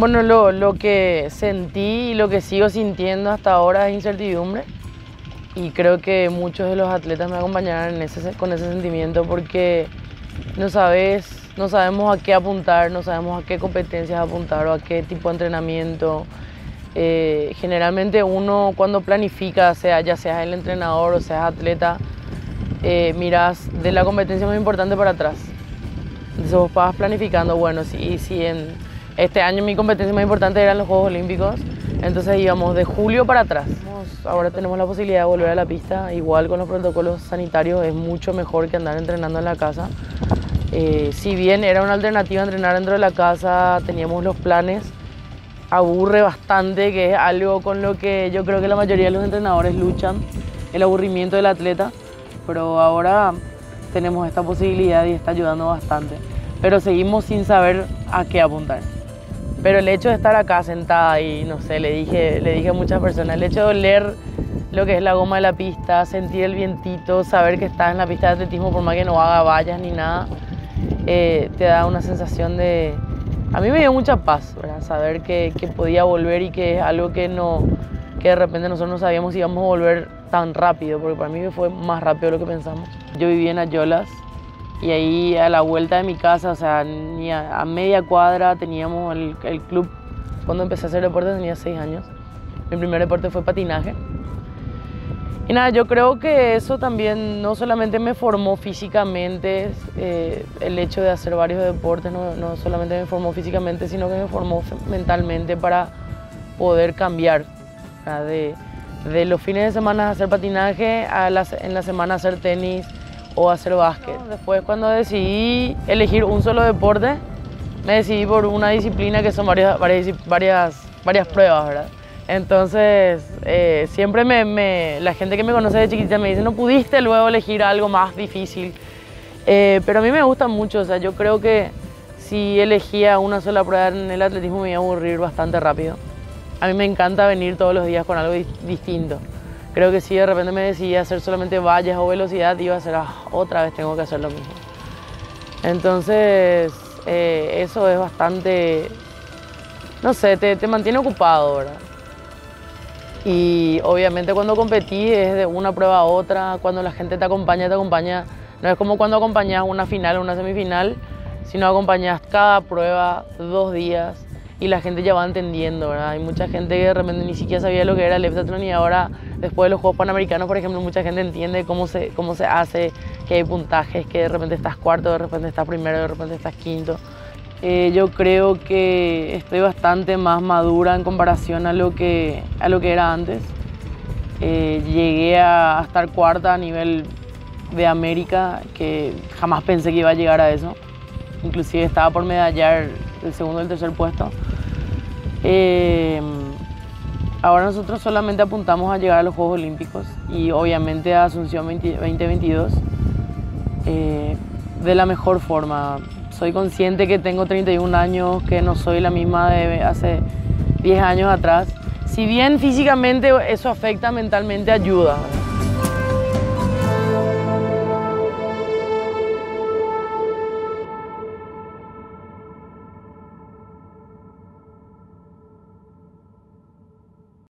Bueno, lo que sentí y lo que sigo sintiendo hasta ahora es incertidumbre y creo que muchos de los atletas me acompañarán con ese sentimiento porque no sabemos a qué apuntar, no sabemos a qué competencias apuntar o a qué tipo de entrenamiento. Generalmente uno cuando planifica, ya seas el entrenador o seas atleta, miras de la competencia más importante para atrás. Entonces vos vas planificando, bueno, si en este año mi competencia más importante eran los Juegos Olímpicos, entonces íbamos de julio para atrás. Ahora tenemos la posibilidad de volver a la pista, igual con los protocolos sanitarios es mucho mejor que andar entrenando en la casa. Si bien era una alternativa entrenar dentro de la casa, teníamos los planes, aburre bastante, que es algo con lo que yo creo que la mayoría de los entrenadores luchan, el aburrimiento del atleta, pero ahora tenemos esta posibilidad y está ayudando bastante. Pero seguimos sin saber a qué apuntar. Pero el hecho de estar acá sentada y, no sé, le dije a muchas personas, el hecho de oler lo que es la goma de la pista, sentir el vientito, saber que estás en la pista de atletismo por más que no haga vallas ni nada, te da una sensación de... A mí me dio mucha paz, ¿verdad? Saber que podía volver y que es algo que de repente nosotros no sabíamos si íbamos a volver tan rápido, porque para mí fue más rápido de lo que pensamos. Yo vivía en Ayolas y ahí a la vuelta de mi casa, o sea, ni a media cuadra teníamos el club. Cuando empecé a hacer deporte tenía 6 años. Mi primer deporte fue patinaje. Y nada, yo creo que eso también no solamente me formó físicamente, el hecho de hacer varios deportes no solamente me formó físicamente, sino que me formó mentalmente para poder cambiar, ¿verdad? De los fines de semana hacer patinaje en la semana hacer tenis o hacer básquet. Después cuando decidí elegir un solo deporte, me decidí por una disciplina que son varias pruebas, ¿verdad? Entonces, siempre la gente que me conoce de chiquitita me dice, no pudiste luego elegir algo más difícil. Pero a mí me gusta mucho, o sea, yo creo que si elegía una sola prueba en el atletismo me iba a aburrir bastante rápido. A mí me encanta venir todos los días con algo distinto. Creo que si de repente me decidía hacer solamente vallas o velocidad, iba a ser, otra vez tengo que hacer lo mismo. Entonces, eso es bastante, no sé, te mantiene ocupado, ¿verdad? Y obviamente cuando competís es de una prueba a otra, cuando la gente te acompaña, no es como cuando acompañas una final o una semifinal, sino acompañas cada prueba 2 días y la gente ya va entendiendo, ¿verdad? Hay mucha gente que de repente ni siquiera sabía lo que era el heptatlón y ahora, después de los Juegos Panamericanos, por ejemplo, mucha gente entiende cómo se hace, que hay puntajes, que de repente estás cuarto, de repente estás primero, de repente estás quinto. Yo creo que estoy bastante más madura en comparación a lo que era antes. Llegué a estar cuarta a nivel de América, que jamás pensé que iba a llegar a eso. Inclusive estaba por medallar el segundo y el tercer puesto. Ahora nosotros solamente apuntamos a llegar a los Juegos Olímpicos y obviamente a Asunción 2022 de la mejor forma. Soy consciente que tengo 31 años, que no soy la misma de hace 10 años atrás. Si bien físicamente eso afecta, mentalmente ayuda.